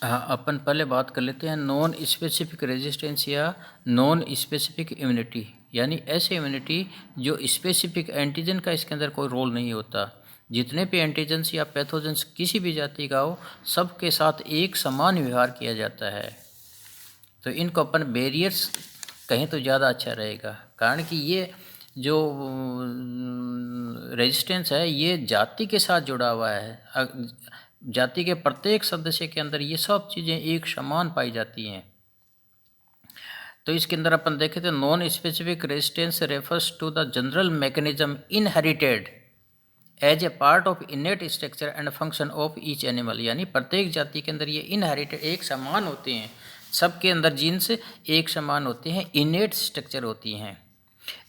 हाँ, अपन पहले बात कर लेते हैं नॉन स्पेसिफिक रेजिस्टेंस या नॉन स्पेसिफिक इम्यूनिटी, यानी ऐसी इम्यूनिटी जो स्पेसिफिक एंटीजन का इसके अंदर कोई रोल नहीं होता। जितने भी एंटीजन्स या पैथोजेंस किसी भी जाति का हो, सबके साथ एक समान व्यवहार किया जाता है। तो इनको अपन बैरियर्स कहें तो ज़्यादा अच्छा रहेगा, कारण कि ये जो रेजिस्टेंस है ये जाति के साथ जुड़ा हुआ है। जाति के प्रत्येक सदस्य के अंदर ये सब चीज़ें एक समान पाई जाती हैं। तो इसके अंदर अपन देखें तो non specific resistance refers to the general mechanism inherited as a part of innate structure and function of each animal, यानी प्रत्येक जाति के अंदर ये इनहेरिटेड एक समान होते हैं, सबके अंदर जीन्स एक समान होते हैं, इनेट स्ट्रक्चर होती हैं।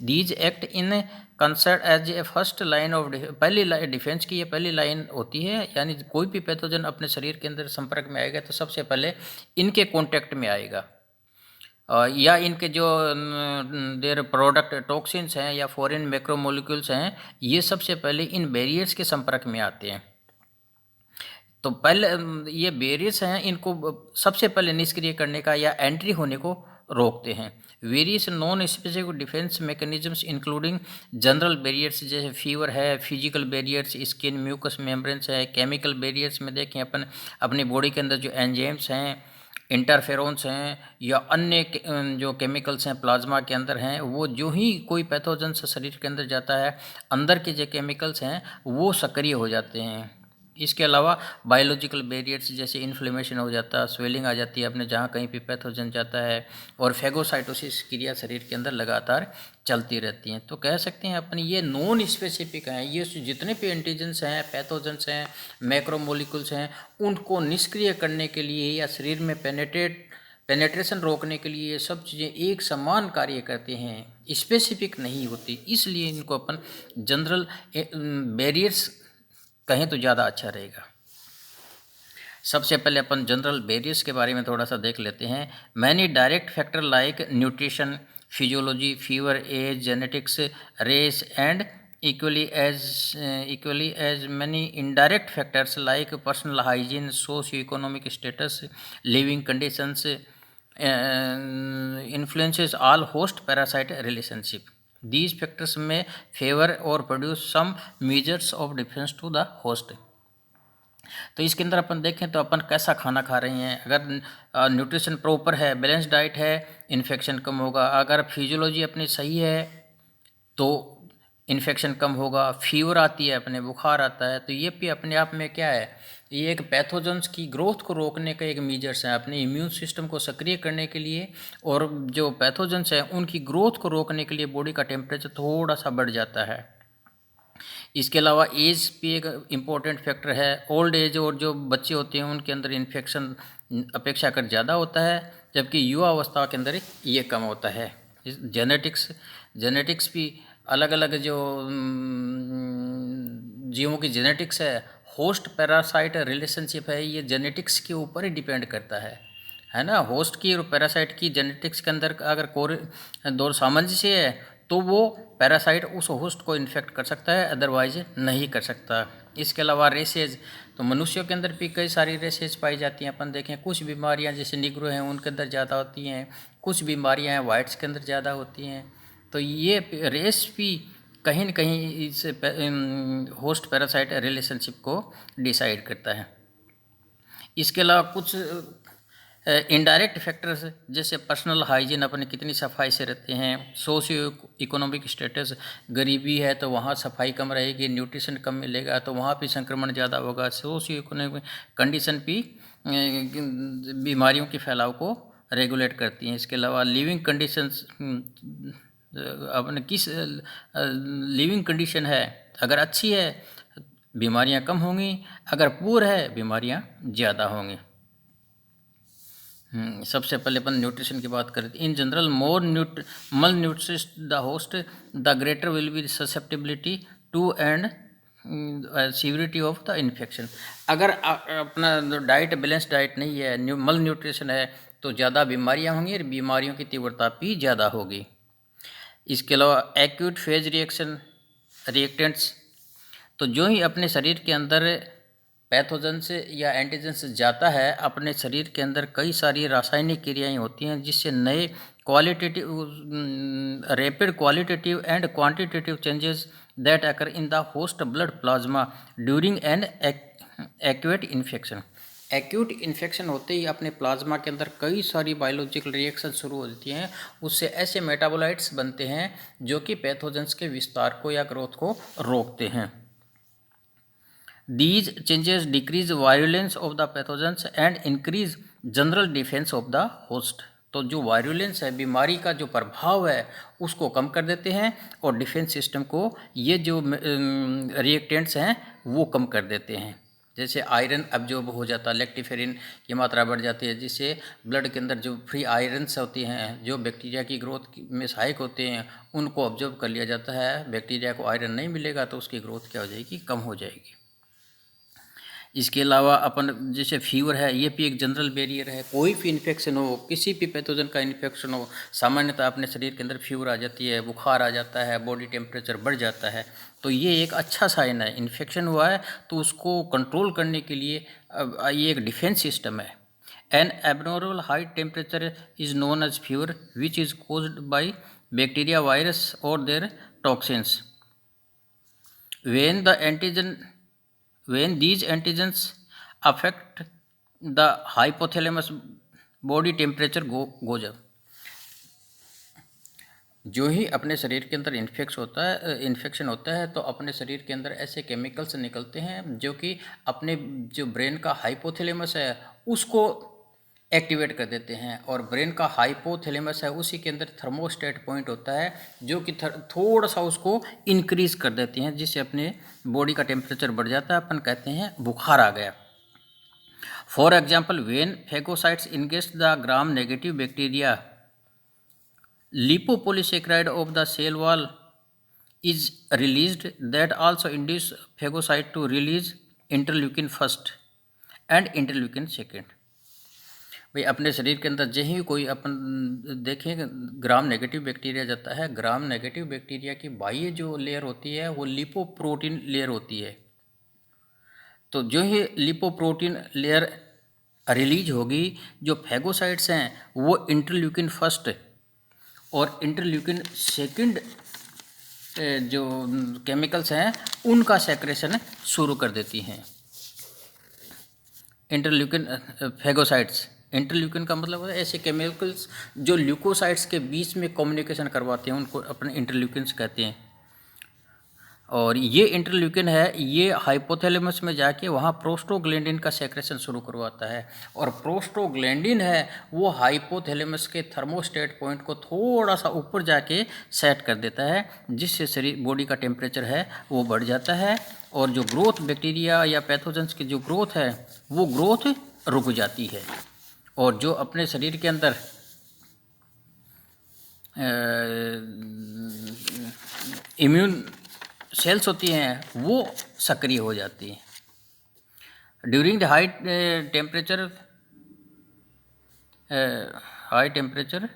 These act in concert as a first line of पहली डिफेंस की ये पहली लाइन होती है, यानी कोई भी पैथोजन अपने शरीर के अंदर संपर्क में आएगा तो सबसे पहले इनके कॉन्टैक्ट में आएगा, या इनके जो देर प्रोडक्ट टॉक्सिन्स हैं या फॉरेन मैक्रोमोलिक्यूल्स हैं, ये सबसे पहले इन बैरियर्स के संपर्क में आते हैं। तो पहले ये बैरियर्स हैं, इनको सबसे पहले निष्क्रिय करने का या एंट्री होने को रोकते हैं। Various non specific defence mechanisms including general barriers जैसे फीवर है, physical barriers, skin mucous membranes है, केमिकल बैरियर्स में देखें अपन अपनी बॉडी के अंदर जो एंजाइम्स हैं, इंटरफेरोन्स हैं या अन्य जो केमिकल्स हैं प्लाज्मा के अंदर हैं, वो जो ही कोई पैथोजन शरीर के अंदर जाता है, अंदर के जो केमिकल्स हैं वो सक्रिय हो जाते हैं। इसके अलावा बायोलॉजिकल बैरियर्स जैसे इन्फ्लेमेशन हो जाता है, स्वेलिंग आ जाती है अपने जहाँ कहीं भी पैथोजन जाता है, और फेगोसाइटोसिस क्रिया शरीर के अंदर लगातार चलती रहती हैं। तो कह सकते हैं अपन ये नॉन स्पेसिफिक हैं, ये जितने भी एंटीजेंस हैं, पैथोजेंस हैं, मैक्रोमोलिकुल्स हैं, उनको निष्क्रिय करने के लिए या शरीर में पेनेट्रेशन रोकने के लिए ये सब चीज़ें एक समान कार्य करते हैं, स्पेसिफिक नहीं होती, इसलिए इनको अपन जनरल बैरियर्स कहें तो ज़्यादा अच्छा रहेगा। सबसे पहले अपन जनरल बैरियर्स के बारे में थोड़ा सा देख लेते हैं। Many direct factor like nutrition, physiology, fever, age, genetics, race and equally as many indirect factors like personal hygiene, socio-economic status, living conditions influences all host parasite relationship. These factors may favor or produce some measures of defense to the host. तो इसके अंदर अपन देखें तो अपन कैसा खाना खा रहे हैं, अगर न्यूट्रिशन प्रॉपर है, बैलेंस डाइट है, इन्फेक्शन कम होगा। अगर फिजियोलॉजी अपनी सही है तो इन्फेक्शन कम होगा। फीवर आती है अपने, बुखार आता है, तो ये भी अपने आप में क्या है, ये एक पैथोजेंस की ग्रोथ को रोकने का एक मीजर्स है, अपने इम्यून सिस्टम को सक्रिय करने के लिए, और जो पैथोजेंस हैं उनकी ग्रोथ को रोकने के लिए बॉडी का टेम्परेचर थोड़ा सा बढ़ जाता है। इसके अलावा एज भी एक इम्पोर्टेंट फैक्टर है। ओल्ड एज और जो बच्चे होते हैं उनके अंदर इन्फेक्शन अपेक्षाकृत ज़्यादा होता है, जबकि युवा अवस्था के अंदर ये कम होता है। जेनेटिक्स भी अलग अलग जो जीवों की जेनेटिक्स है, होस्ट पैरासाइट रिलेशनशिप है, ये जेनेटिक्स के ऊपर ही डिपेंड करता है ना। होस्ट की और पैरासाइट की जेनेटिक्स के अंदर अगर दो सामंजस्य है तो वो पैरासाइट उस होस्ट को इन्फेक्ट कर सकता है, अदरवाइज नहीं कर सकता। इसके अलावा रेसेज, तो मनुष्यों के अंदर भी कई सारी रेसेज पाई जाती हैं। अपन देखें कुछ बीमारियां जैसे निग्रो हैं उनके अंदर ज़्यादा होती हैं, कुछ बीमारियां हैं वाइट्स के अंदर ज़्यादा होती हैं। तो ये रेस भी कहीं न कहीं इस होस्ट पैरासाइट रिलेशनशिप को डिसाइड करता है। इसके अलावा कुछ इनडायरेक्ट फैक्टर्स जैसे पर्सनल हाइजीन, अपने कितनी सफाई से रहते हैं, सोशियो इकोनॉमिक स्टेटस, गरीबी है तो वहाँ सफाई कम रहेगी, न्यूट्रिशन कम मिलेगा तो वहाँ भी संक्रमण ज़्यादा होगा। सोशियो इकोनॉमिक कंडीशन भी बीमारियों के फैलाव को रेगुलेट करती हैं। इसके अलावा लिविंग कंडीशंस, अपने किस लिविंग कंडीशन है, अगर अच्छी है बीमारियां कम होंगी, अगर पुअर है बीमारियां ज़्यादा होंगी। सबसे पहले अपन न्यूट्रिशन की बात करें। इन general more malnourished the host the greater will be susceptibility to and severity of the infection. अगर अपना डाइट बैलेंस डाइट नहीं है, मल न्यूट्रिशन है, तो ज़्यादा बीमारियां होंगी और बीमारियों की तीव्रता भी ज़्यादा होगी। इसके अलावा एक्यूट फेज रिएक्शन रिएक्टेंट्स, तो जो ही अपने शरीर के अंदर पैथोजन से या एंटीजन से जाता है, अपने शरीर के अंदर कई सारी रासायनिक क्रियाएं होती हैं जिससे नए rapid qualitative and quantitative changes that occur in the host blood plasma during an acute infection. Acute infection होते ही अपने प्लाज्मा के अंदर कई सारी बायोलॉजिकल रिएक्शन शुरू होती हैं, उससे ऐसे मेटाबोलाइट्स बनते हैं जो कि पैथोजेंस के विस्तार को या ग्रोथ को रोकते हैं। These changes decrease virulence of the pathogens and increase general defense of the host। तो जो वायरुलेंस है, बीमारी का जो प्रभाव है, उसको कम कर देते हैं और डिफेंस सिस्टम को ये जो रिएक्टेंट्स हैं वो कम कर देते हैं। जैसे आयरन अब्जॉर्ब हो जाता है, लेक्टिफेरिन की मात्रा बढ़ जाती है, जिससे ब्लड के अंदर जो फ्री आयरन्स होती हैं जो बैक्टीरिया की ग्रोथ में सहायक होते हैं उनको ऑब्जर्व कर लिया जाता है। बैक्टीरिया को आयरन नहीं मिलेगा तो उसकी ग्रोथ क्या हो जाएगी, कम हो जाएगी। इसके अलावा अपन जैसे फीवर है, ये भी एक जनरल बैरियर है। कोई भी इन्फेक्शन हो, किसी भी पैथोजन का इन्फेक्शन हो, सामान्यतः अपने शरीर के अंदर फीवर आ जाती है, बुखार आ जाता है, बॉडी टेम्परेचर बढ़ जाता है, तो ये एक अच्छा साइन है। इन्फेक्शन हुआ है तो उसको कंट्रोल करने के लिए ये एक डिफेंस सिस्टम है। An abnormal high temperature is known as fever which is caused by bacteria, virus और their toxins. When these antigens affect the hypothalamus, body temperature goes up। जो ही अपने शरीर के अंदर इन्फेक्शन होता है तो अपने शरीर के अंदर ऐसे केमिकल्स निकलते हैं जो कि अपने जो ब्रेन का हाइपोथैलेमस है उसको एक्टिवेट कर देते हैं। और ब्रेन का हाइपोथैलेमस है, उसी के अंदर थर्मोस्टेट पॉइंट होता है जो कि थोड़ा सा उसको इंक्रीज कर देते हैं, जिससे अपने बॉडी का टेम्परेचर बढ़ जाता है। अपन कहते हैं बुखार आ गया। For example, when phagocytes ingest the gram negative bacteria, lipopolysaccharide of the cell wall is released that also induce phagocyte to release interleukin 1 and interleukin 2। भाई अपने शरीर के अंदर जो ही कोई अपन देखें ग्राम नेगेटिव बैक्टीरिया जाता है, ग्राम नेगेटिव बैक्टीरिया की बाह्य जो लेयर होती है वो लिपोप्रोटीन लेयर होती है। तो जो ही लिपोप्रोटीन लेयर रिलीज होगी, जो फैगोसाइट्स हैं वो इंटरल्यूकिन 1 और इंटरल्यूकिन 2 जो केमिकल्स हैं उनका सेक्रेशन शुरू कर देती हैं। इंटरल्यूकिन फैगोसाइट्स, इंटरल्यूकिन का मतलब है ऐसे केमिकल्स जो ल्यूकोसाइट्स के बीच में कम्युनिकेशन करवाते हैं, उनको अपने इंटरल्यूकिन्स कहते हैं। और ये इंटरल्यूकिन है, ये हाइपोथैलेमस में जाके वहाँ प्रोस्टोग्लैंडिन का सेक्रेशन शुरू करवाता है। और प्रोस्टोग्लैंडिन है वो हाइपोथैलेमस के थर्मोस्टेट पॉइंट को थोड़ा सा ऊपर जाके सेट कर देता है, जिससे शरीर बॉडी का टेम्परेचर है वो बढ़ जाता है और जो ग्रोथ बैक्टीरिया या पैथोजेंस की जो ग्रोथ है वो ग्रोथ रुक जाती है। और जो अपने शरीर के अंदर इम्यून सेल्स होती हैं वो सक्रिय हो जाती हैं। During the high temperature